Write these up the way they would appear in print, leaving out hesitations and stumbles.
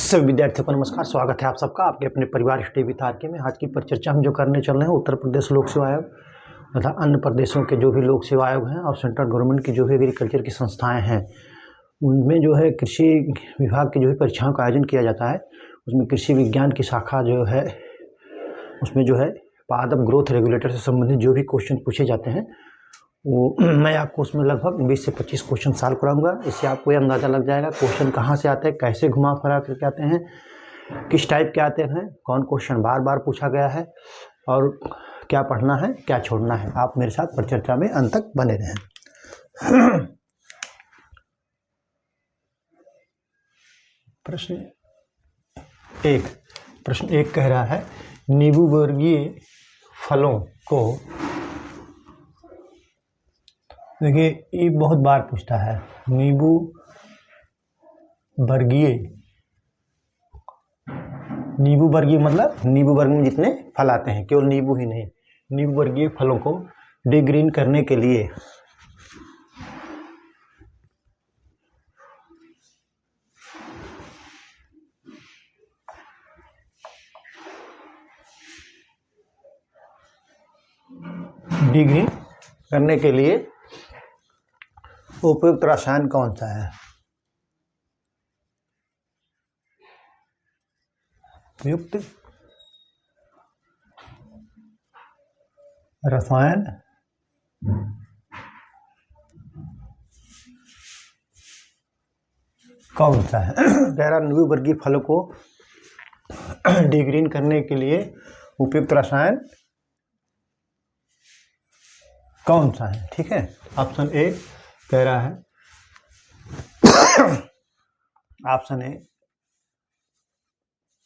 सभी विद्यार्थियों को नमस्कार। स्वागत है आप सबका आपके अपने परिवार स्टडी विद आरके में। आज की परिचर्चा हम जो करने चल रहे हैं उत्तर प्रदेश लोक सेवा आयोग तथा अन्य प्रदेशों के जो भी लोक सेवा आयोग हैं और सेंट्रल गवर्नमेंट की जो भी एग्रीकल्चर की संस्थाएं हैं उनमें जो है कृषि विभाग की जो भी परीक्षाओं का आयोजन किया जाता है। उसमें कृषि विज्ञान की शाखा जो है उसमें जो है पादप ग्रोथ रेगुलेटर से संबंधित जो भी क्वेश्चन पूछे जाते हैं वो मैं आपको उसमें लगभग 20 से 25 क्वेश्चन सॉल्व कराऊंगा। इससे आपको ये अंदाज़ा लग जाएगा क्वेश्चन कहाँ से आते हैं, कैसे घुमा फिरा करके आते हैं, किस टाइप के आते हैं, कौन क्वेश्चन बार बार पूछा गया है और क्या पढ़ना है क्या छोड़ना है। आप मेरे साथ परिचर्चा में अंत तक बने रहें। प्रश्न एक कह रहा है नींबू वर्गीय फलों को, देखिए ये बहुत बार पूछता है, नींबू वर्गीय मतलब नींबू वर्ग में जितने फल आते हैं, केवल नींबू ही नहीं, नींबू वर्गीय फलों को डिग्रीन करने के लिए उपयुक्त रसायन कौन सा है। उपयुक्त रसायन कौन सा है। कह रहा नींबू वर्गीय फलों को डिग्रीन करने के लिए उपयुक्त रसायन कौन सा है। ठीक है, ऑप्शन ए कह रहा है, option A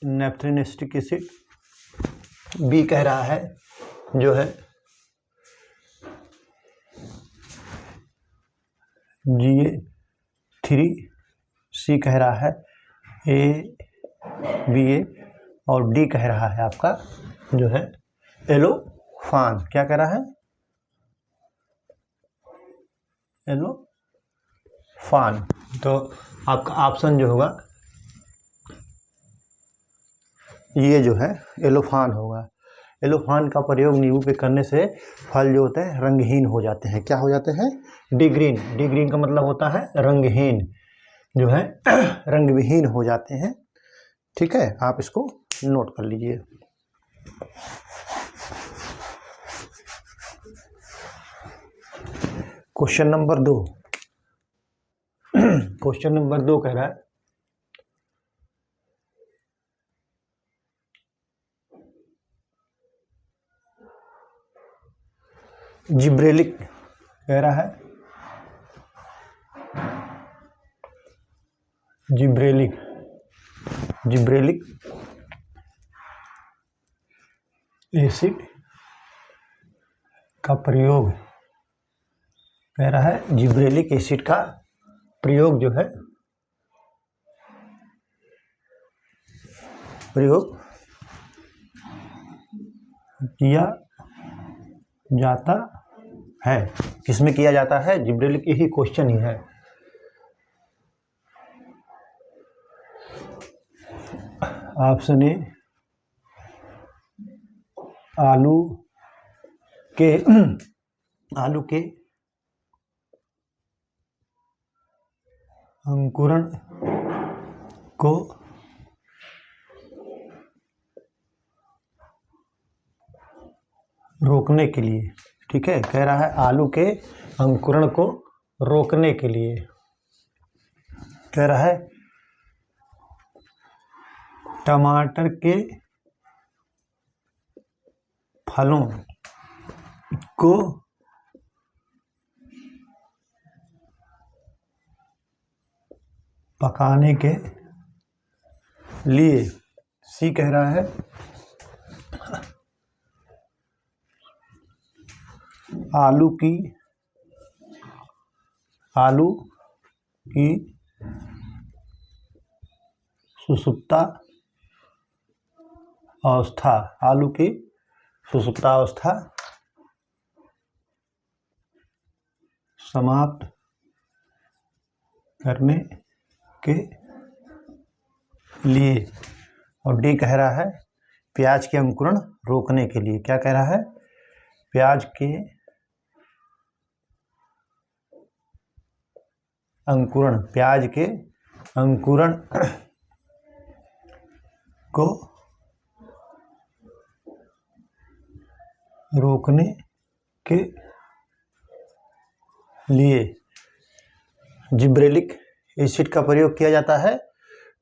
naphthalene acid, B कह रहा है जो है GA3, सी कह रहा है ABA और डी कह रहा है आपका जो है एलोफान। क्या कह रहा है, एलोफान। तो आपका ऑप्शन जो होगा ये जो है एलोफान होगा। एलोफान का प्रयोग नींबू पे करने से फल जो होते हैं रंगहीन हो जाते हैं। क्या हो जाते हैं, डिग्रीन। डिग्रीन का मतलब होता है रंगहीन, जो है रंगविहीन हो जाते हैं। ठीक है, आप इसको नोट कर लीजिए। क्वेश्चन नंबर 2, क्वेश्चन नंबर 2 कह रहा है जिब्रेलिक, कह रहा है जिब्रेलिक एसिड का प्रयोग, कह रहा है जिब्रेलिक एसिड का प्रयोग जो है प्रयोग किया जाता है। किसमें किया जाता है, जिब्रेलिक, यही क्वेश्चन ही है। ऑप्शन ए आलू के अंकुरण को रोकने के लिए। ठीक है, कह रहा है आलू के अंकुरण को रोकने के लिए, कह रहा है टमाटर के फलों को पकाने के लिए, सी कह रहा है आलू की सुसुप्ता अवस्था, आलू की सुसुप्ता अवस्था समाप्त करने के लिए, और डी कह रहा है प्याज के अंकुरण रोकने के लिए। क्या कह रहा है? प्याज के अंकुरण, प्याज के अंकुरण को रोकने के लिए जिब्रेलिक एसिड का प्रयोग किया जाता है।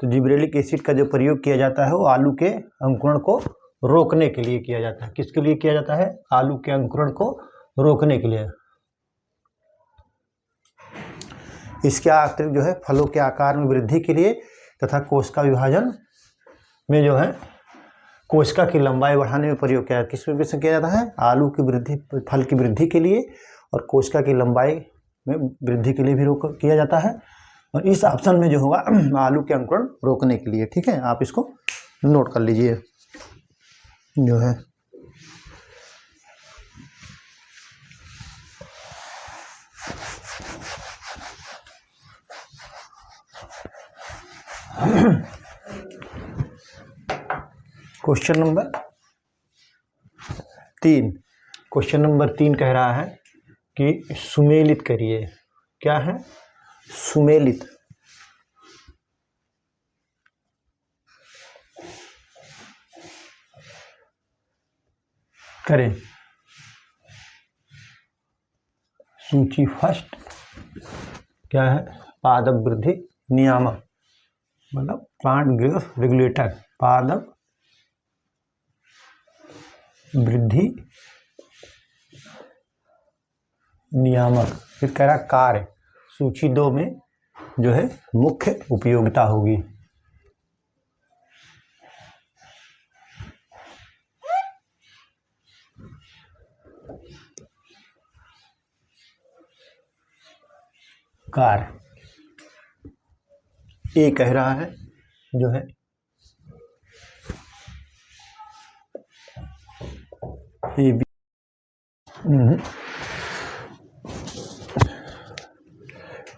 तो जिब्रेलिक एसिड का जो प्रयोग किया जाता है वो आलू के अंकुरण को रोकने के लिए किया जाता है। किसके लिए किया जाता है? आलू के अंकुरण को रोकने के लिए। इसके अतिरिक्त जो है फलों के आकार में वृद्धि के लिए तथा कोशिका विभाजन में जो है कोशिका की लंबाई बढ़ाने में प्रयोग किया जाता है। किस में किया जाता है? आलू की वृद्धि, फल की वृद्धि के लिए और कोशिका की लंबाई में वृद्धि के लिए भी किया जाता है। और इस ऑप्शन में जो होगा आलू के अंकुरण रोकने के लिए। ठीक है, आप इसको नोट कर लीजिए। जो है क्वेश्चन नंबर 3। क्वेश्चन नंबर 3 कह रहा है कि सुमेलित करिए। क्या है? सुमेलित। करें। सूची फर्स्ट क्या है? पादप वृद्धि नियामक, मतलब प्लांट ग्रोथ रेगुलेटर, पादप वृद्धि नियामक। फिर कह रहा कार्य, सूची 2 में जो है मुख्य उपयोगिता होगी। कार्य ए कह रहा है जो है ए बी,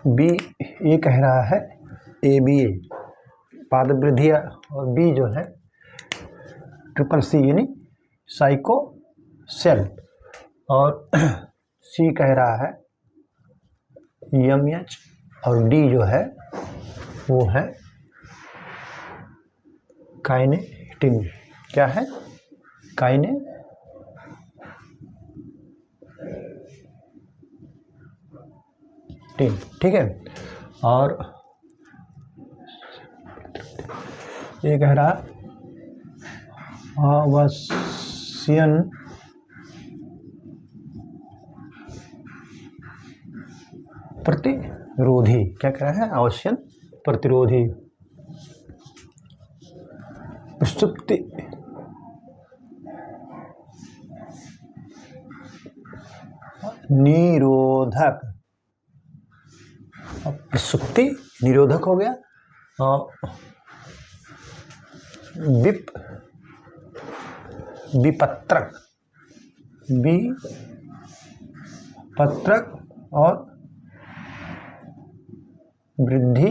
बी ए कह रहा है ए बी ए पादप वृद्धि, और बी जो है ट्रिपल सी यानी साइको सेल, और सी कह रहा है एम एच, और डी जो है वो है काइनेटिन। क्या है? काइनेटिन। ठीक है, और ये कह रहा आवश्यन प्रतिरोधी। क्या कह रहा है? आवश्यन प्रतिरोधी, प्रसुप्ति निरोधक, प्रसुप्ति निरोधक हो गया, और विपत्रक, विपत्रक और वृद्धि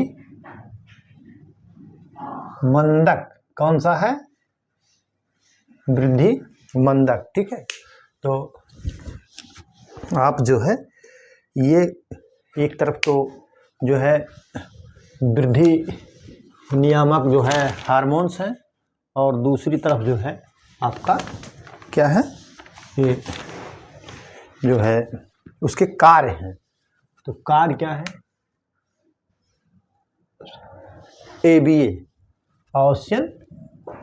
मंदक। कौन सा है? वृद्धि मंदक। ठीक है, तो आप जो है ये एक तरफ तो जो है वृद्धि नियामक जो है हार्मोन्स हैं, और दूसरी तरफ जो है आपका क्या है? ये जो है उसके कार्य हैं। तो कार्य क्या है? ABA आवश्यन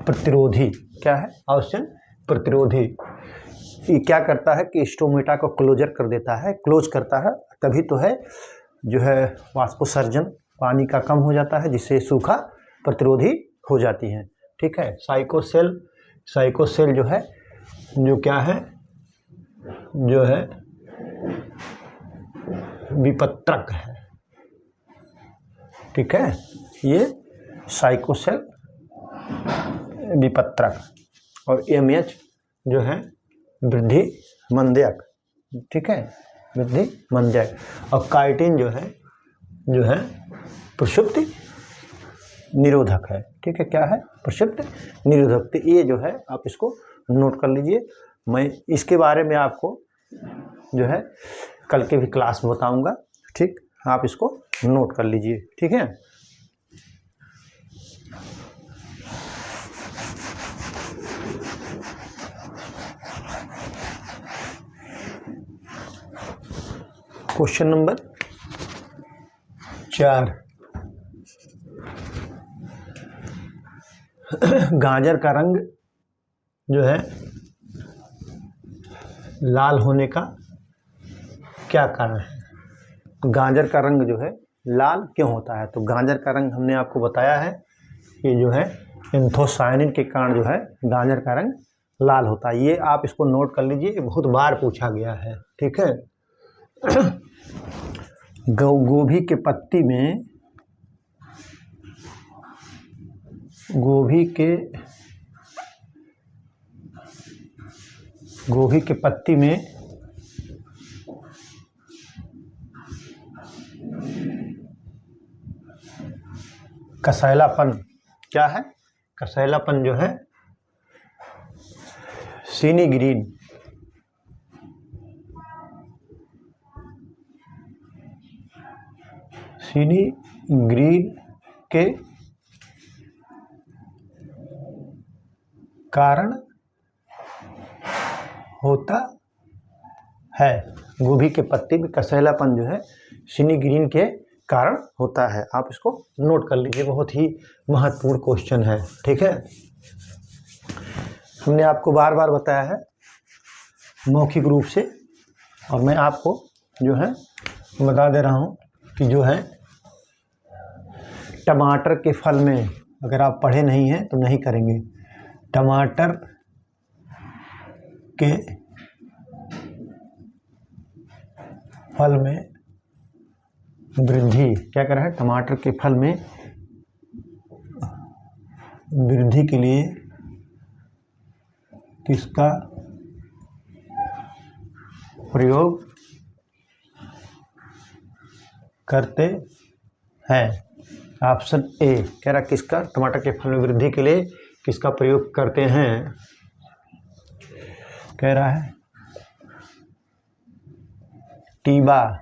प्रतिरोधी। क्या है? आवश्यन प्रतिरोधी। ये क्या करता है कि स्टोमेटा को क्लोजर कर देता है, क्लोज करता है, तभी तो है जो है वाष्पोत्सर्जन पानी का कम हो जाता है, जिससे सूखा प्रतिरोधी हो जाती है। ठीक है, साइकोसेल जो है जो क्या है? जो है विपत्रक है। ठीक है, ये साइकोसेल विपत्रक, और MH जो है वृद्धि मंदक। ठीक है, वृद्धि मंदक, और काइटिन जो है प्रसुप्ति निरोधक है। ठीक है, क्या है? प्रसिद्ध निरोधक। तो ये जो है आप इसको नोट कर लीजिए। मैं इसके बारे में आपको जो है कल के भी क्लास में बताऊंगा। ठीक, आप इसको नोट कर लीजिए। ठीक है, क्वेश्चन नंबर 4, गाजर का रंग जो है लाल होने का क्या कारण है? गाजर का रंग जो है लाल क्यों होता है? तो गाजर का रंग हमने आपको बताया है कि जो है एंथोसायनिन के कारण जो है गाजर का रंग लाल होता है। ये आप इसको नोट कर लीजिए, ये बहुत बार पूछा गया है। ठीक है, गोभी के पत्ती में गोभी के पत्ती में कसैलापन क्या है? कसैलापन जो है सीनी ग्रीन के कारण होता है। गोभी के पत्ते में कसैलापन जो है सीनी ग्रीन के कारण होता है। आप इसको नोट कर लीजिए, बहुत ही महत्वपूर्ण क्वेश्चन है। ठीक है, हमने आपको बार बार बताया है मौखिक रूप से, और मैं आपको जो है बता दे रहा हूँ कि जो है टमाटर के फल में, अगर आप पढ़े नहीं हैं तो नहीं करेंगे, टमाटर के फल में वृद्धि क्या कर रहा है? टमाटर के फल में वृद्धि के लिए किसका प्रयोग करते हैं? ऑप्शन ए कह रहा किसका? टमाटर के फल में वृद्धि के लिए किसका प्रयोग करते हैं? कह रहा है टीबा।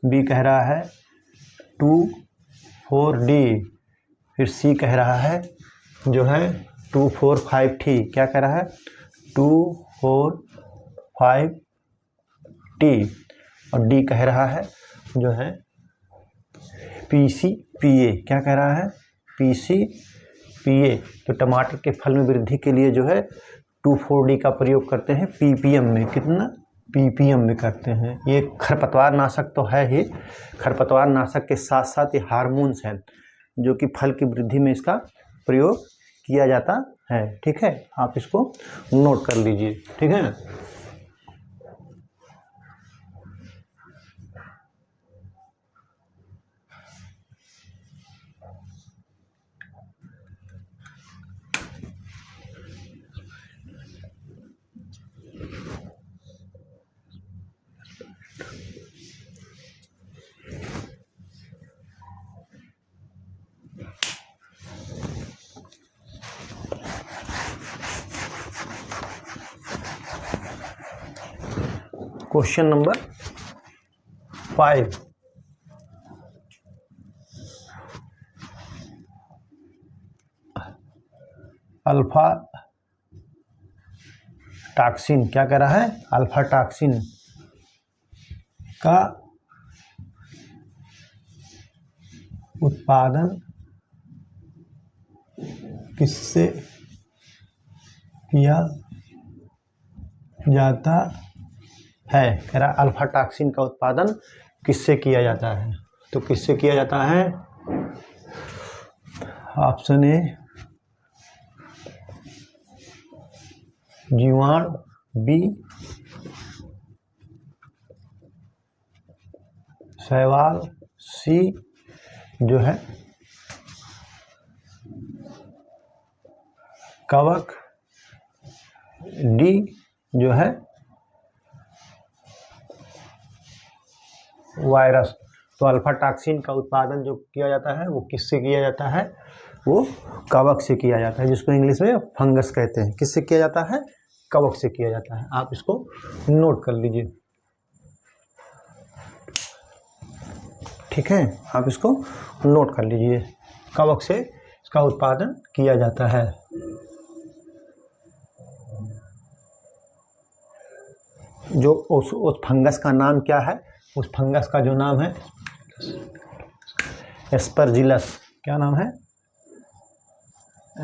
बी कह रहा है 2,4-D। फिर सी कह रहा है जो है 2,4,5-T। क्या कह रहा है? 2,4,5-T। और डी कह रहा है जो है PCPA। क्या कह रहा है? PCPA। तो टमाटर के फल में वृद्धि के लिए जो है 2,4-D का प्रयोग करते हैं ppm में। कितना? ppm में करते हैं। ये खरपतवार नाशक तो है ही, खरपतवार नाशक के साथ साथ ये हार्मोन्स हैं जो कि फल की वृद्धि में इसका प्रयोग किया जाता है। ठीक है, आप इसको नोट कर लीजिए। ठीक है, क्वेश्चन नंबर 5, अल्फा टॉक्सिन। क्या कह रहा है? अल्फा टॉक्सिन का उत्पादन किससे किया जाता है? कह रहा अल्फा टॉक्सिन का उत्पादन किससे किया जाता है? तो किससे किया जाता है? ऑप्शन ए जीवाणु, बी शैवाल, सी जो है कवक, डी जो है वायरस। तो अल्फा टॉक्सिन का उत्पादन जो किया जाता है वो किससे किया जाता है? वो कवक से किया जाता है, जिसको इंग्लिश में फंगस कहते हैं। किससे किया जाता है? कवक से किया जाता है। आप इसको नोट कर लीजिए, ठीक है, आप इसको नोट कर लीजिए। कवक से इसका उत्पादन किया जाता है। जो उस फंगस का नाम क्या है? उस फंगस का जो नाम है एस्परजिलस। क्या नाम है?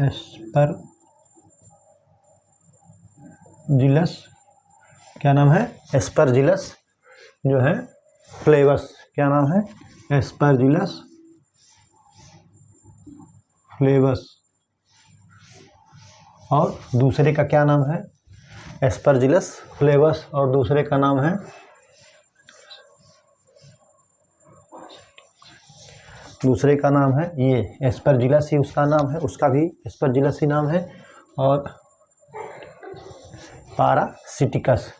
एस्परजिलस। क्या नाम है? एस्परजिलस जो है फ्लेवस। क्या नाम है? एस्परजिलस फ्लेवस। और दूसरे का क्या नाम है? एस्परजिलस फ्लेवस और दूसरे का नाम है, दूसरे का नाम है ये एस्परजिलस ही उसका नाम है, उसका भी एस्परजिलस ही नाम है। और पारासिटिकस,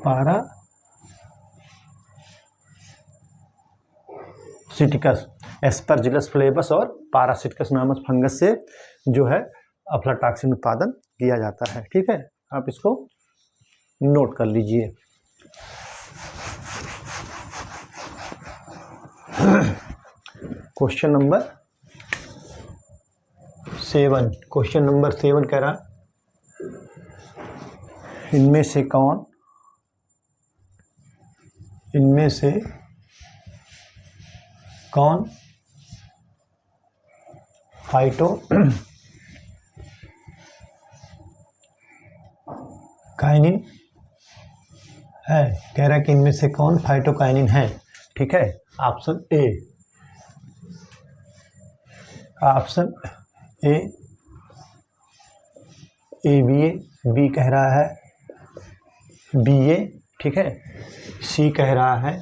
पारासिटिकस, एस्परजिलस फ्लेवस और पारासिटिकस नामक फंगस से जो है अफ्लाटॉक्सिन उत्पादन किया जाता है। ठीक है, आप इसको नोट कर लीजिए। क्वेश्चन नंबर 7, क्वेश्चन नंबर 7 कह रहा इनमें से कौन फाइटोकाइनिन है। कह रहा है कि इनमें से कौन फाइटोकाइनिन है। ठीक है, ऑप्शन ए ABA, बी कह रहा है BA, ठीक है, सी कह रहा है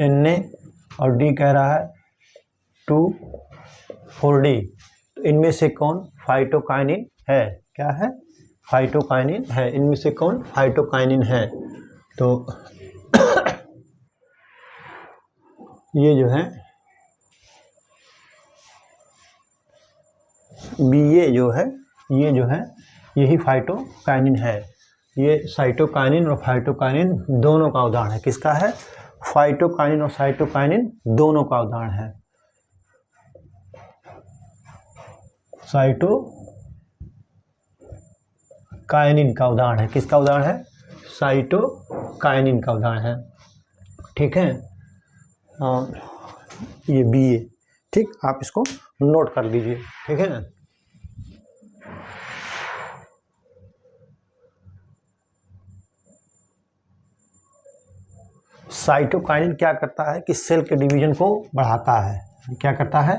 NA और डी कह रहा है 2,4-D। तो इनमें से कौन फाइटोकाइनिन है? क्या है? फाइटोकाइनिन है। इनमें से कौन फाइटोकाइनिन है? तो ये जो है BA जो है यही फाइटोकाइनिन है। ये साइटोकाइनिन और फाइटोकाइनिन दोनों का उदाहरण है। किसका है? फाइटोकाइनिन और साइटोकाइनिन दोनों का उदाहरण है। साइटोकाइनिन का उदाहरण है। किसका उदाहरण है? साइटोकाइनिन का उदाहरण है। ठीक है, ये BA। ठीक, आप इसको नोट कर लीजिए। ठीक है ना। साइटोकाइनिन क्या करता है कि सेल के डिवीजन को बढ़ाता है। क्या करता है?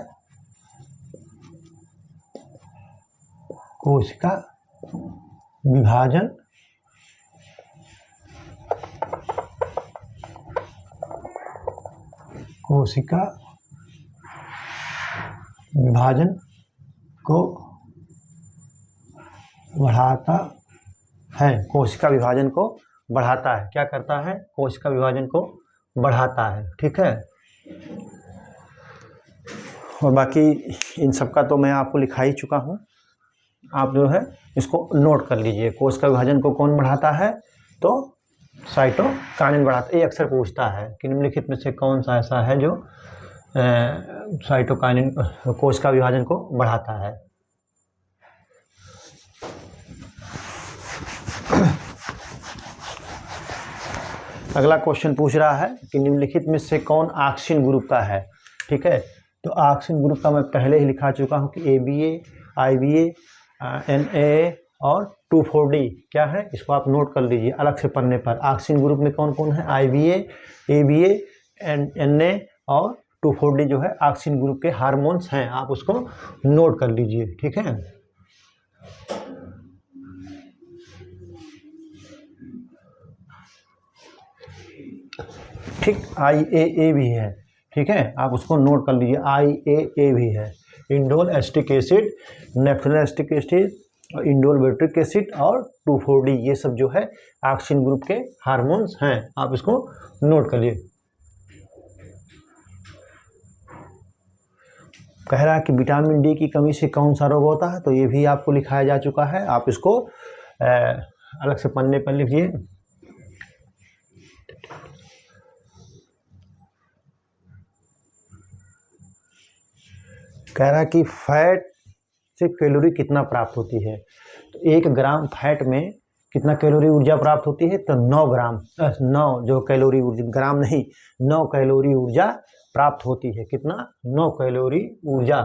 कोशिका विभाजन को बढ़ाता है। कोशिका विभाजन को बढ़ाता है। क्या करता है? कोशिका विभाजन को बढ़ाता है। ठीक है, और बाकी इन सब का तो मैं आपको लिखा ही चुका हूँ। आप जो है इसको नोट कर लीजिए। कोशिका विभाजन को कौन बढ़ाता है? तो साइटोकाइनिन बढ़ाता है। ये अक्सर पूछता है कि निम्नलिखित में से कौन सा ऐसा है जो साइटोकाइनिन कोशिका विभाजन को बढ़ाता है। अगला क्वेश्चन पूछ रहा है कि निम्नलिखित में से कौन ऑक्सिन ग्रुप का है। ठीक है, तो ऑक्सिन ग्रुप का मैं पहले ही लिखा चुका हूँ कि ABA, IBA, NA और 2,4-D क्या है। इसको आप नोट कर लीजिए अलग से पढ़ने पर। ऑक्सिन ग्रुप में कौन कौन है? IBA, ABA, NA और 2,4-D जो है ऑक्सिन ग्रुप के हार्मोन्स हैं। आप उसको नोट कर लीजिए। ठीक है, ठीक, IAA भी है। ठीक है, आप उसको नोट कर लीजिए। IAA भी है। Indole acetic acid, naphthol acetic acid, indole butyric acid और 2,4-D ये सब जो है ऑक्सिन ग्रुप के हार्मोन्स हैं। आप इसको नोट कर लीजिए। कह रहा है कि विटामिन डी की कमी से कौन सा रोग होता है, तो ये भी आपको लिखाया जा चुका है, आप इसको अलग से पन्ने पर लिखिए। कह रहा है कि फैट से कैलोरी कितना प्राप्त होती है, तो 1 ग्राम फैट में कितना कैलोरी ऊर्जा प्राप्त होती है, तो 9 ग्राम 9 जो कैलोरी ऊर्जा, ग्राम नहीं 9 कैलोरी ऊर्जा प्राप्त होती है। कितना? 9 कैलोरी ऊर्जा।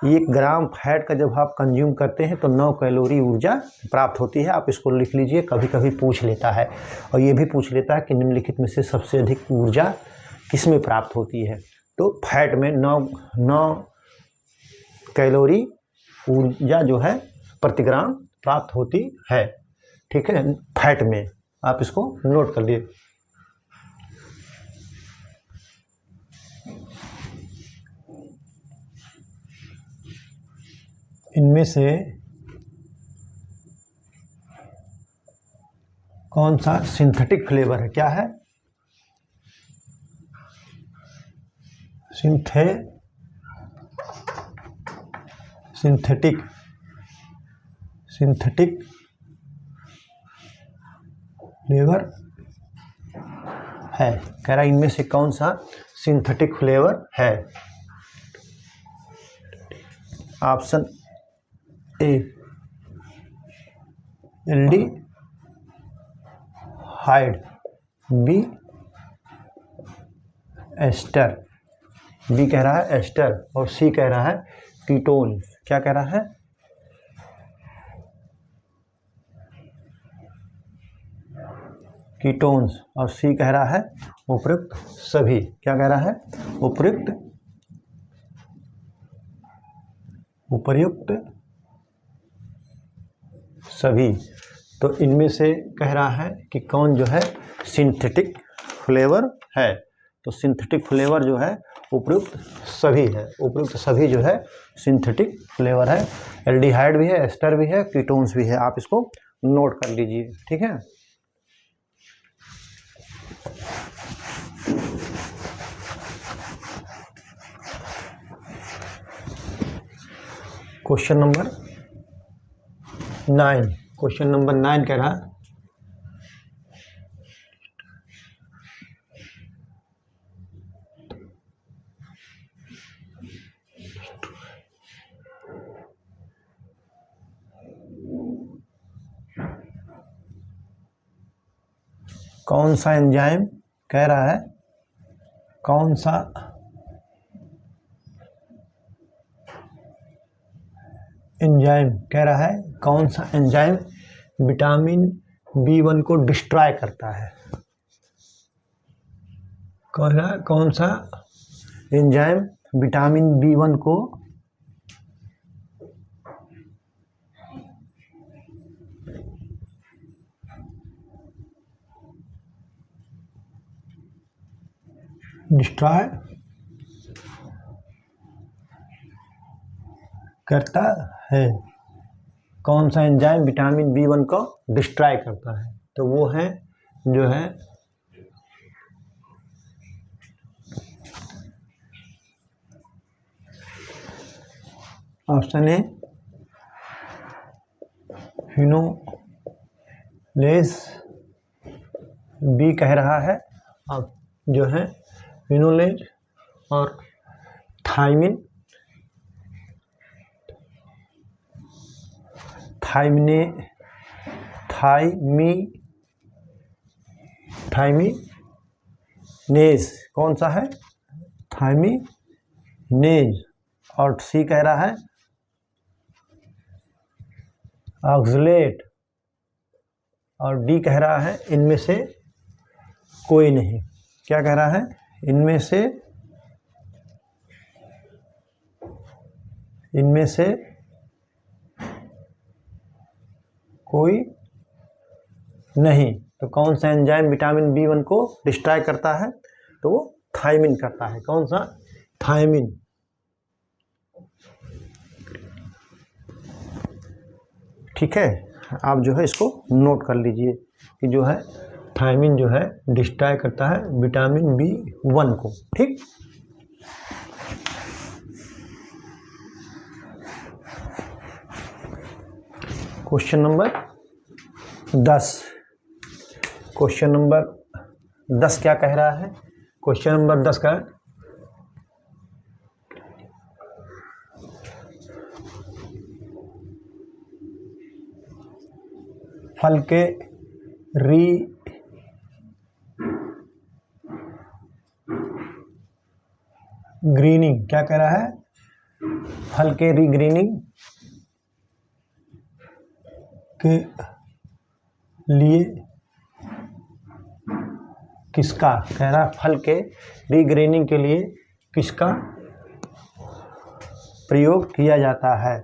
1 ग्राम फैट का जब आप कंज्यूम करते हैं तो 9 कैलोरी ऊर्जा प्राप्त होती है। आप इसको लिख लीजिए, कभी कभी पूछ लेता है, और ये भी पूछ लेता है कि निम्नलिखित में से सबसे अधिक ऊर्जा किस में प्राप्त होती है, तो फैट में 9 कैलोरी ऊर्जा जो है प्रति ग्राम प्राप्त होती है। ठीक है, फैट में, आप इसको नोट कर लिए। इनमें से कौन सा सिंथेटिक फ्लेवर है? क्या है? सिंथेटिक फ्लेवर है। कह रहा है इनमें से कौन सा सिंथेटिक फ्लेवर है? Option A aldehyde, B ester, B कह रहा है एस्टर, और सी कह रहा है कीटोन। क्या कह रहा है? कीटोन्स, और सी कह रहा है उपयुक्त सभी। क्या कह रहा है? उपयुक्त सभी। तो इनमें से कह रहा है कि कौन जो है सिंथेटिक फ्लेवर है, तो सिंथेटिक फ्लेवर जो है उपयुक्त सभी है। उपयुक्त सभी जो है सिंथेटिक फ्लेवर है। एल्डिहाइड भी है, एस्टर भी है, कीटोन्स भी है। आप इसको नोट कर लीजिए। ठीक है, क्वेश्चन नंबर 9। क्वेश्चन नंबर 9 कह रहा है कौन सा एंजाइम, कह रहा है कौन सा एंजाइम, कह रहा है कौन सा एंजाइम विटामिन B1 को डिस्ट्रॉय करता है। कह रहा है कौन सा एंजाइम विटामिन B1 को डिस्ट्रॉय करता है। कौन सा एंजाइम विटामिन B1 को डिस्ट्रॉय करता है, तो वो है जो है ऑप्शन ए फिनोलेज, बी कह रहा है अब जो है फिनोलेज, और थाइमीनेज, कौन सा है? थाइमीनेज, और सी कह रहा है ऑक्सलेट, और डी कह रहा है इनमें से कोई नहीं। क्या कह रहा है? इनमें से कोई नहीं। तो कौन सा एंजाइम विटामिन B1 को डिस्ट्रॉय करता है, तो वो थायमिन करता है। कौन सा? थायमिन। ठीक है, आप जो है इसको नोट कर लीजिए कि जो है थायमिन जो है डिस्ट्रॉय करता है विटामिन B1 को। ठीक, क्वेश्चन नंबर 10। क्वेश्चन नंबर 10 क्या कह रहा है? क्वेश्चन नंबर 10 का फल के रीग्रीनिंग क्या कह रहा है? फल के रीग्रीनिंग के लिए किसका, कह रहा है फल के रीग्रीनिंग के लिए किसका प्रयोग किया जाता है?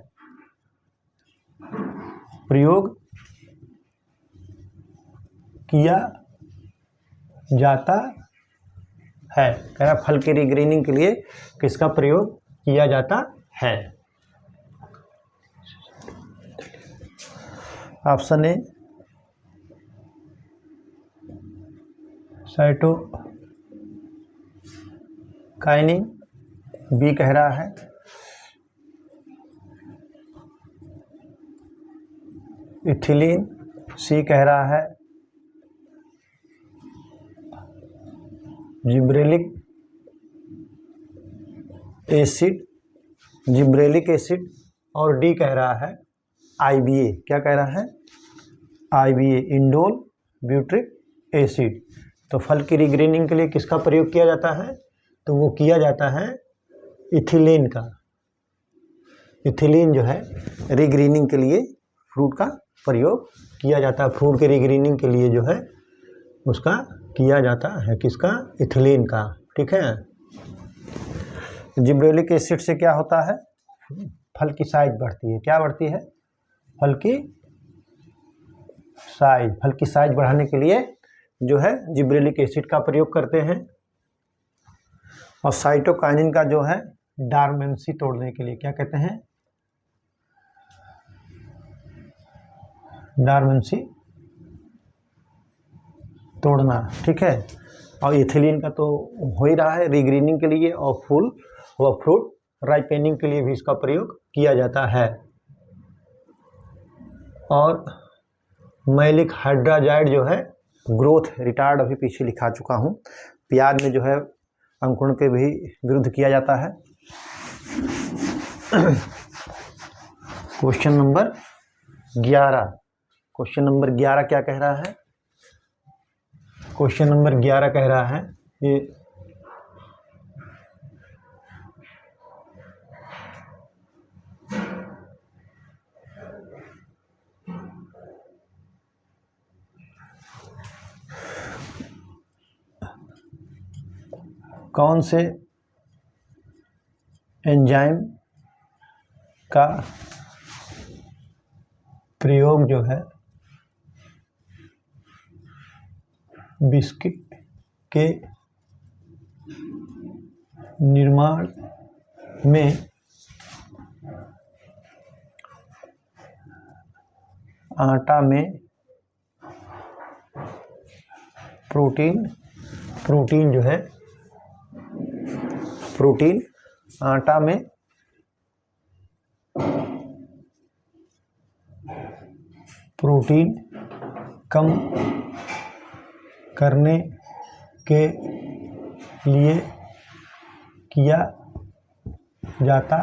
प्रयोग किया जाता है, कह रहा फल के रीग्रीनिंग के लिए किसका प्रयोग किया जाता है? ऑप्शन ए साइटोकाइनिन, बी कह रहा है इथिलीन, सी कह रहा है जिब्रेलिक एसिड और डी कह रहा है IBA। क्या कह रहा है? IBA indole butyric acid. तो फल की रीग्रीनिंग के लिए किसका प्रयोग किया जाता है? तो वो किया जाता है इथिलीन का। इथिलीन जो है रीग्रीनिंग के लिए फ्रूट का प्रयोग किया जाता है। फ्रूट के रीग्रीनिंग के लिए जो है उसका किया जाता है किसका? इथिलीन का। ठीक है। जिब्रेलिक एसिड से क्या होता है? फल की साइज बढ़ती है। क्या बढ़ती है? फल की साइज बढ़ाने के लिए जो है जिब्रेलिक एसिड का प्रयोग करते हैं। और साइटोकाइनिन का जो है डॉर्मेंसी तोड़ने के लिए, क्या कहते हैं? डॉर्मेंसी तोड़ना। ठीक है। और इथिलीन का तो हो ही रहा है रीग्रीनिंग के लिए, और फूल व फ्रूट राइपेनिंग के लिए भी इसका प्रयोग किया जाता है। और मैलिक हाइड्राजाइड जो है ग्रोथ रिटार्ड, अभी पीछे लिखा चुका हूँ। प्याज में जो है अंकुरण के भी विरुद्ध किया जाता है। Question number 11। क्वेश्चन नंबर 11 क्या कह रहा है? क्वेश्चन नंबर 11 कह रहा है ये कौन से एंजाइम का प्रयोग जो है बिस्किट के निर्माण में आटा में प्रोटीन जो है आटा में प्रोटीन कम करने के लिए किया जाता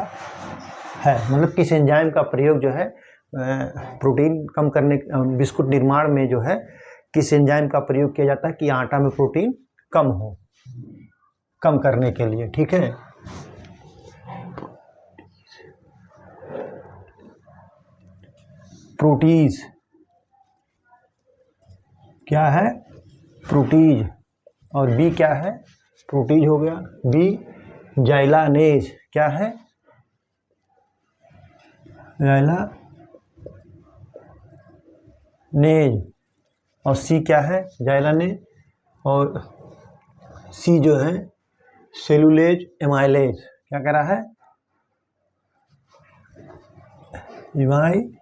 है। मतलब किस एंजाइम का प्रयोग जो है प्रोटीन कम करने, बिस्कुट निर्माण में जो है किस एंजाइम का प्रयोग किया जाता है कि आटा में प्रोटीन कम करने के लिए। ठीक है। प्रोटीज क्या है? प्रोटीज। और बी क्या है? प्रोटीज हो गया। बी जाइलानेज क्या है? जाइलानेज। और सी क्या है? जाइलानेज। और सी जो है सेलुलेज एमाइलेज। क्या कह रहा है? एमाइलेज।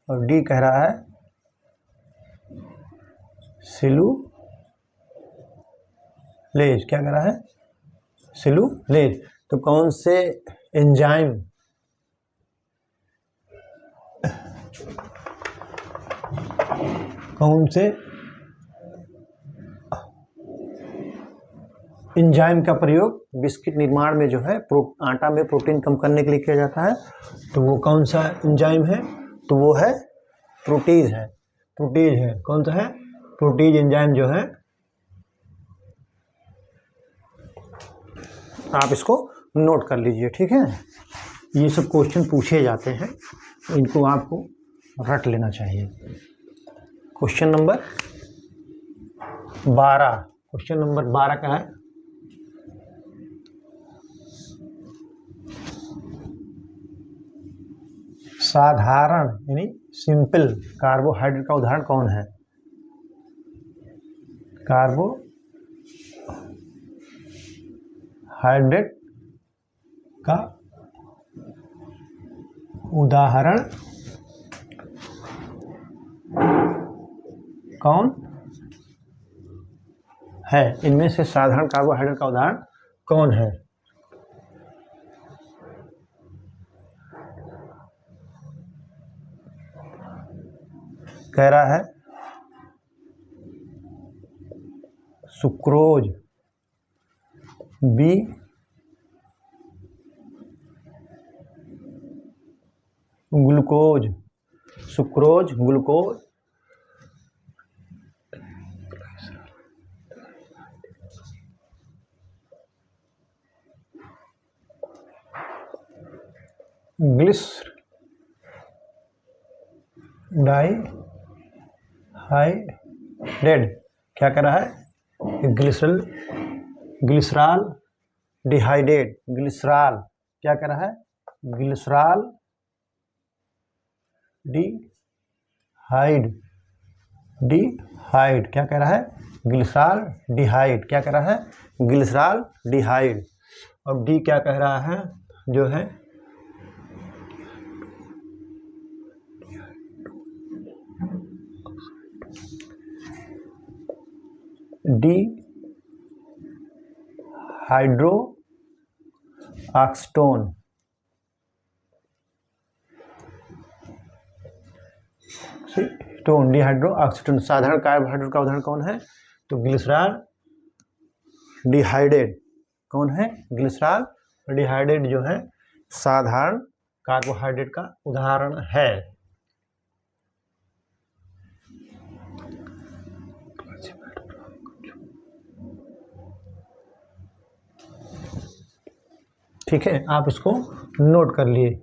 और डी कह रहा है सेलुलेज। क्या कह रहा है? सेलुलेज। तो कौन से एंजाइम कौन से एंजाइम का प्रयोग बिस्किट निर्माण में जो है आटा में प्रोटीन कम करने के लिए किया जाता है? तो वो कौन सा एंजाइम है? तो वो है प्रोटीज है। प्रोटीज है। कौन सा है? प्रोटीज एंजाइम जो है, आप इसको नोट कर लीजिए, ठीक है। ये सब क्वेश्चन पूछे जाते हैं, इनको आपको रट लेना चाहिए। क्वेश्चन नंबर 12, क्वेश्चन नंबर 12 का है साधारण यानी सिंपल कार्बोहाइड्रेट का उदाहरण कौन है? कार्बोहाइड्रेट का उदाहरण कौन है? इनमें से साधारण कार्बोहाइड्रेट का उदाहरण कौन है? कह रहा है sucrose, B glucose, sucrose, glucose, glyceride. क्या कह रहा है? ग्लिसरॉल डिहाइडेट। ग्लिसरॉल क्या कह रहा है? ग्लिसरॉल डिहाइड क्या कह रहा है? ग्लिसरॉल डिहाइड क्या कह रहा है? ग्लिसरॉल डिहाइड। अब डी क्या कह रहा है? जो है डी हाइड्रो ऑक्सीटोन। डिहाइड्रो ऑक्सीटोन। साधारण कार्बोहाइड्रेट का उदाहरण कौन है? तो ग्लिसरॉल डिहाइडेट। कौन है? ग्लिसरॉल डिहाइडेट जो है साधारण कार्बोहाइड्रेट का उदाहरण है। ठीक है, आप इसको नोट कर लिए।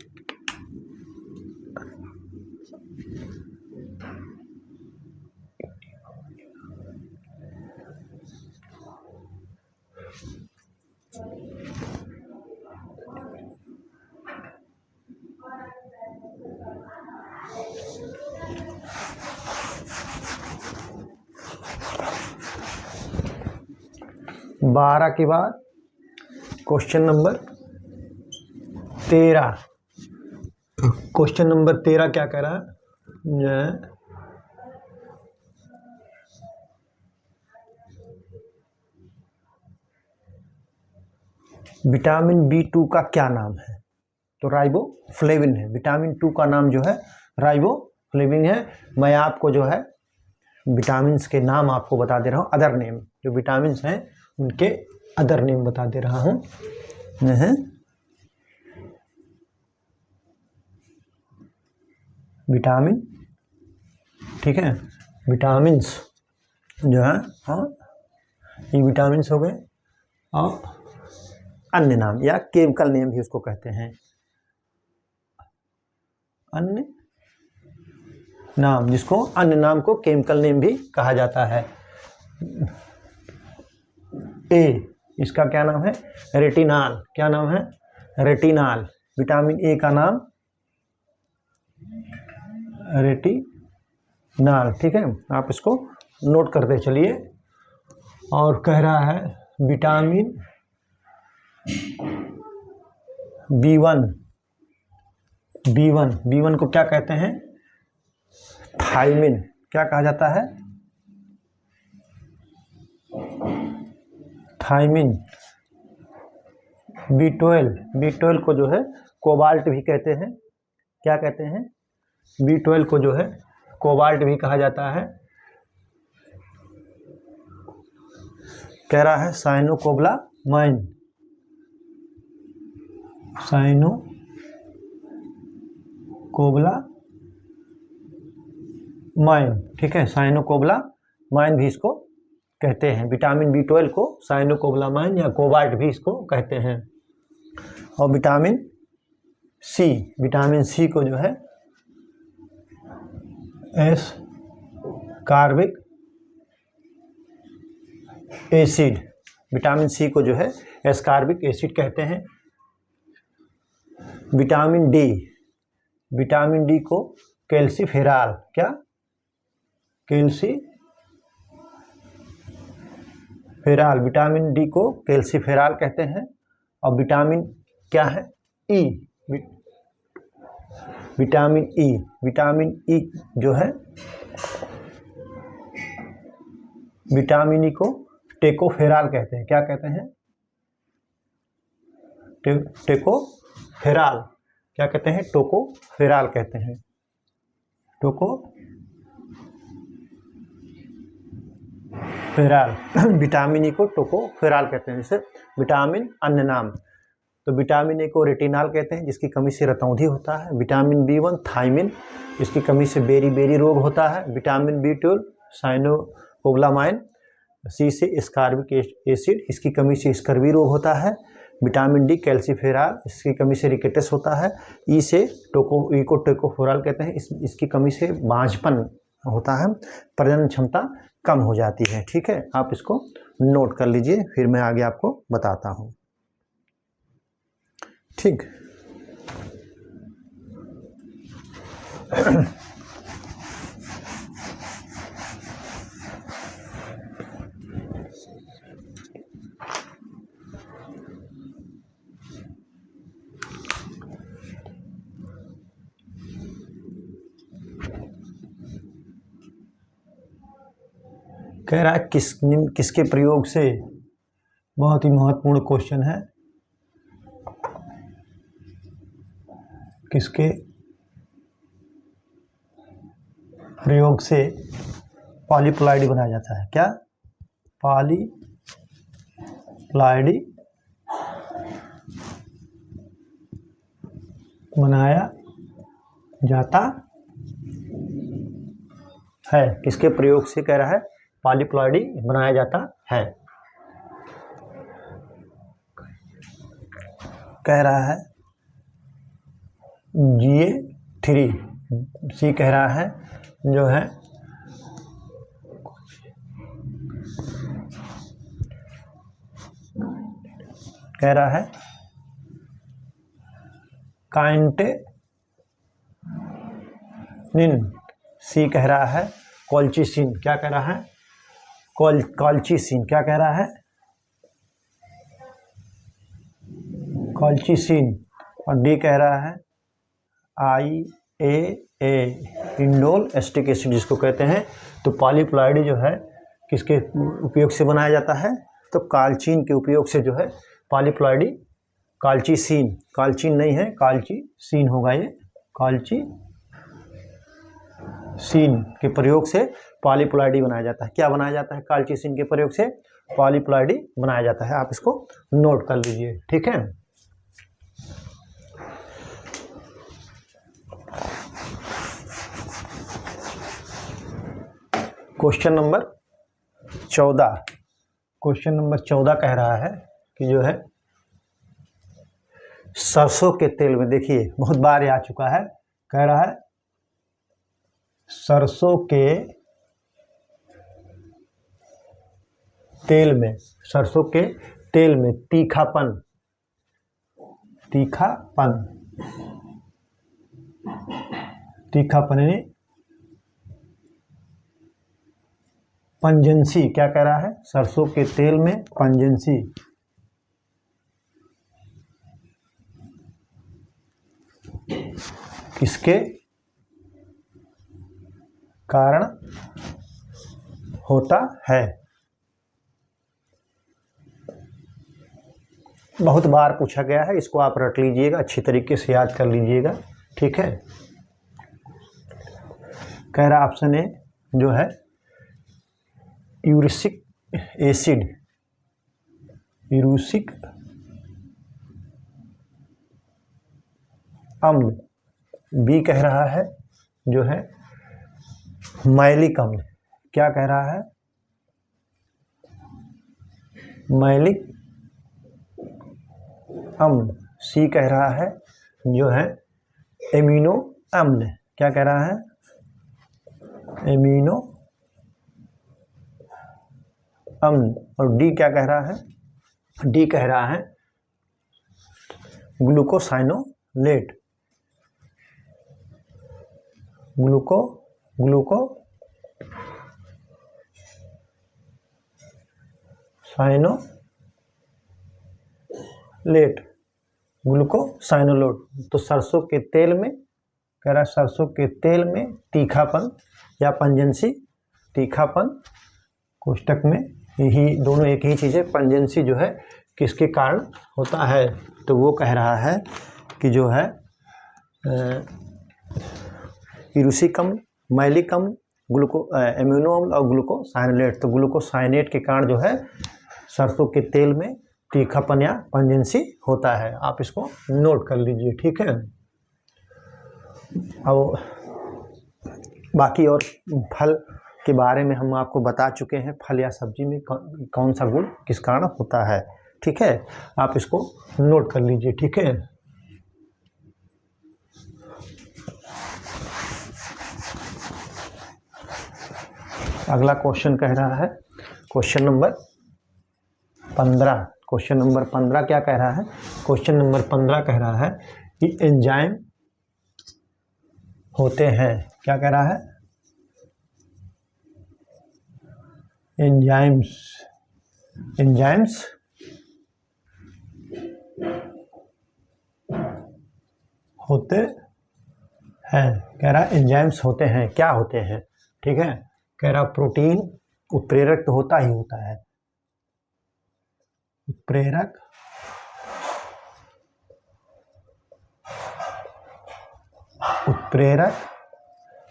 बारह के बाद क्वेश्चन नंबर 13। क्वेश्चन नंबर 13 क्या कह रहा है? विटामिन B2 का क्या नाम है? तो राइबोफ्लेविन है। विटामिन 2 का नाम जो है राइबोफ्लेविन है। मैं आपको जो है विटामिन्स के नाम आपको बता दे रहा हूँ, अदर नेम जो विटामिन्स हैं उनके अदर नेम बता दे रहा हूँ। विटामिन, ठीक है, विटामिन्स जो है, हाँ, ये विटामिन्स हो गए। और अन्य नाम या केमिकल नेम भी उसको कहते हैं, अन्य नाम, जिसको अन्य नाम को केमिकल नेम भी कहा जाता है। ए, इसका क्या नाम है? रेटिनॉल। क्या नाम है? रेटिनॉल। विटामिन ए का नाम रेटिनॉल। ठीक है, आप इसको नोट करते चलिए। और कह रहा है विटामिन B1 को क्या कहते हैं? थायमिन। क्या कहा जाता है? थायमिन। B12 को जो है कोबाल्ट भी कहते हैं। क्या कहते हैं? B12 को जो है कोबाल्ट भी कहा जाता है। कह रहा है साइनोकोबालामाइन, साइनोकोबालामाइन, ठीक है, साइनोकोबालामाइन भी इसको कहते हैं। विटामिन B12 को साइनोकोबालामाइन या कोबाल्ट भी इसको कहते हैं। और विटामिन सी को जो है एस्कॉर्बिक एसिड, विटामिन सी को जो है एस्कॉर्बिक एसिड कहते हैं। विटामिन डी को कैल्सीफेरॉल, क्या कैल्सीफेरॉल, विटामिन डी को कैल्सीफेरॉल कहते हैं। और विटामिन क्या है, ई, विटामिन ई जो है विटामिन ई को टेकोफेरॉल कहते हैं। क्या कहते हैं, टेकोफेरॉल, क्या कहते हैं, टोकोफेरॉल कहते हैं, टोकोफेरॉल। विटामिन ई को टोकोफेरॉल कहते हैं। जैसे विटामिन अन्य नाम, तो विटामिन ए को रेटिनॉल कहते हैं, जिसकी कमी से रतौंधी होता है। विटामिन B1 थायमिन, इसकी कमी से बेरी रोग होता है। विटामिन B12 साइनोकोबालामाइन, सी से एस्कॉर्बिक एसिड, इसकी कमी से स्कर्वी रोग होता है। विटामिन डी कैल्सीफेरॉल, इसकी कमी से रिकेटस होता है। ई को टेकोफेरॉल कहते हैं, इसकी कमी से बांझपन होता है, प्रजनन क्षमता कम हो जाती है। ठीक है, आप इसको नोट कर लीजिए, फिर मैं आगे आपको बताता हूँ। ठीक, कह रहा है किसके प्रयोग से, बहुत ही महत्वपूर्ण क्वेश्चन है, किसके प्रयोग से पॉलीप्लाइडी बनाया जाता है। क्या पॉलीप्लाइडी बनाया जाता है, किसके प्रयोग से कह रहा है पॉलीप्लाइडी बनाया जाता है। कह रहा है GA3, सी कह रहा है जो है कह रहा है काइंटेनिन, सी कह रहा है कॉल्चिसिन, क्या कह रहा है कॉल्चिसिन, क्या कह रहा है कॉल्चिसिन। और डी कह रहा है IAA इंडोल एस्टिक एसिड, जिसको कहते हैं। तो पॉलीप्लाइडी जो है किसके उपयोग से बनाया जाता है, तो कालचीन के उपयोग से जो है पॉलीप्लाइडी, कालचीन नहीं है, कालचिसिन होगा ये, कालचिसिन के प्रयोग से पॉलीप्लाइडी बनाया जाता है। क्या बनाया जाता है, कालचिसिन के प्रयोग से पॉलीप्लाइडी बनाया जाता है। आप इसको नोट कर लीजिए, ठीक है। क्वेश्चन नंबर 14 कह रहा है कि जो है सरसों के तेल में, देखिए बहुत बार आ चुका है, कह रहा है सरसों के तेल में तीखापन यानी पंजेंसी, क्या कह रहा है, सरसों के तेल में पंजेंसी, किसके कारण होता है। बहुत बार पूछा गया है, इसको आप रट लीजिएगा, अच्छी तरीके से याद कर लीजिएगा, ठीक है। कह रहा ऑप्शन ए जो है यूरिक एसिड, यूरिक अम्ल। बी कह रहा है जो है मैलिक अम्ल। क्या कह रहा है? मैलिक अम्ल। सी कह रहा है जो है एमिनो अम्ल। क्या कह रहा है? एमिनो अम्ल। और डी क्या कह रहा है? डी कह रहा है ग्लूकोसाइनोलेट, ग्लूकोसाइनोलेट। तो सरसों के तेल में, कह रहा है सरसों के तेल में तीखापन या पंजेंसी, तीखापन कोष्टक में, यही दोनों एक ही चीज़ है। पंजेंसी जो है किसके कारण होता है? तो वो कह रहा है कि जो है यूरिक अम्ल, मैलिक अम्ल, एमिनो अम्ल और ग्लूकोसाइनोलेट। तो ग्लूकोसाइनेट के कारण जो है सरसों के तेल में तीखापन या पंजेंसी होता है। आप इसको नोट कर लीजिए, ठीक है। अब बाकी और फल के बारे में हम आपको बता चुके हैं, फल या सब्जी में कौन सा गुण किस कारण होता है, ठीक है। आप इसको नोट कर लीजिए, ठीक है। अगला क्वेश्चन कह रहा है क्वेश्चन नंबर 15। क्वेश्चन नंबर 15 क्या कह रहा है? क्वेश्चन नंबर 15 कह रहा है कि एंजाइम होते हैं। क्या कह रहा है? एंजाइम्स होते हैं। कह रहा है एंजाइम्स होते हैं। क्या होते हैं? ठीक है। कह रहा प्रोटीन उत्प्रेरक तो होता ही होता है, उत्प्रेरक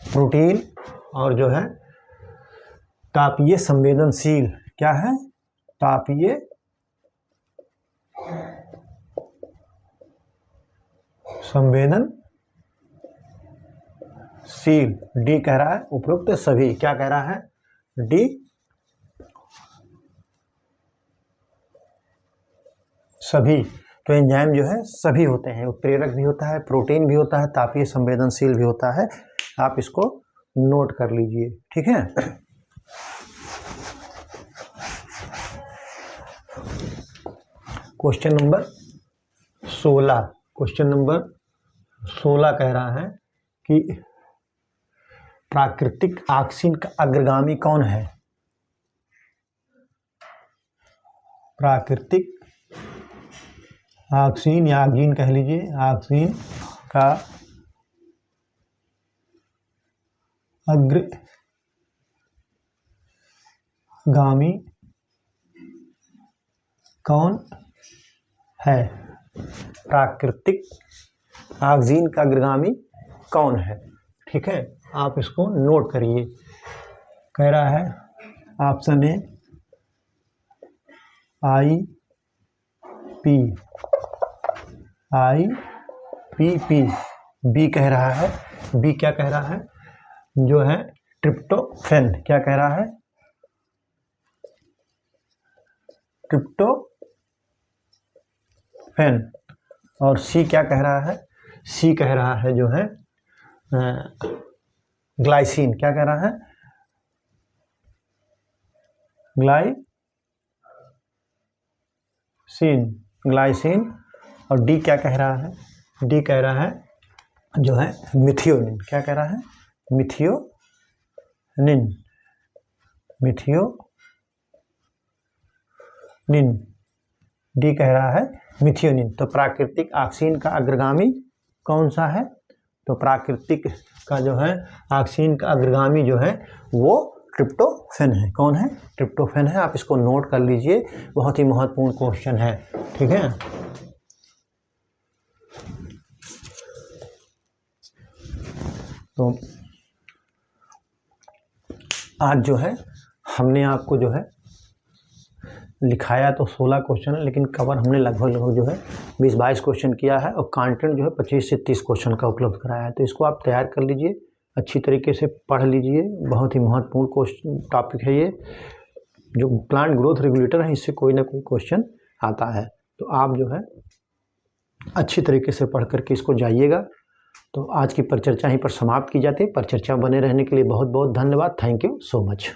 प्रोटीन और जो है तापीय संवेदनशील। क्या है? तापीय संवेदनशील। डी कह रहा है उपरोक्त सभी। क्या कह रहा है? डी सभी। तो एंजाइम जो है सभी होते हैं, उत्प्रेरक भी होता है, प्रोटीन भी होता है, तापीय संवेदनशील भी होता है। आप इसको नोट कर लीजिए, ठीक है। Question number 16। क्वेश्चन नंबर 16 कह रहा है कि प्राकृतिक ऑक्सीजन का अग्रगामी कौन है? प्राकृतिक ऑक्सीजन या ऑक्सीजन कह लीजिए, ऑक्सीजन का अग्रगामी कौन है? प्राकृतिक ऑक्सीजन का अग्रगामी कौन है? ठीक है, आप इसको नोट करिए। कह रहा है ऑप्शन ए IPP। बी कह रहा है, बी क्या कह रहा है? जो है ट्रिप्टोफैन। क्या कह रहा है? ट्रिप्टोफैन। और सी क्या कह रहा है? सी कह रहा है जो है ग्लाइसिन। क्या कह रहा है? ग्लाइसिन। और डी क्या कह रहा है? डी कह रहा है जो है मिथियोनिन। क्या कह रहा है? मिथियोनिन। डी कह रहा है मिथियोनिन। तो प्राकृतिक ऑक्सीजन का अग्रगामी कौन सा है? तो प्राकृतिक का जो है ऑक्सीजन का अग्रगामी जो है वो ट्रिप्टोफैन है। कौन है? ट्रिप्टोफैन है। आप इसको नोट कर लीजिए, बहुत ही महत्वपूर्ण क्वेश्चन है, ठीक है। तो आज जो है हमने आपको जो है लिखाया तो 16 क्वेश्चन है, लेकिन कवर हमने लगभग जो है 20-22 क्वेश्चन किया है और कंटेंट जो है 25 से 30 क्वेश्चन का उपलब्ध कराया है। तो इसको आप तैयार कर लीजिए, अच्छी तरीके से पढ़ लीजिए। बहुत ही महत्वपूर्ण क्वेश्चन टॉपिक है ये, जो प्लांट ग्रोथ रेगुलेटर है, इससे कोई ना कोई क्वेश्चन आता है। तो आप जो है अच्छी तरीके से पढ़ करके इसको जाइएगा। तो आज की परिचर्चा यहीं पर समाप्त की जाती है। परिचर्चा बने रहने के लिए बहुत बहुत धन्यवाद। Thank you so much.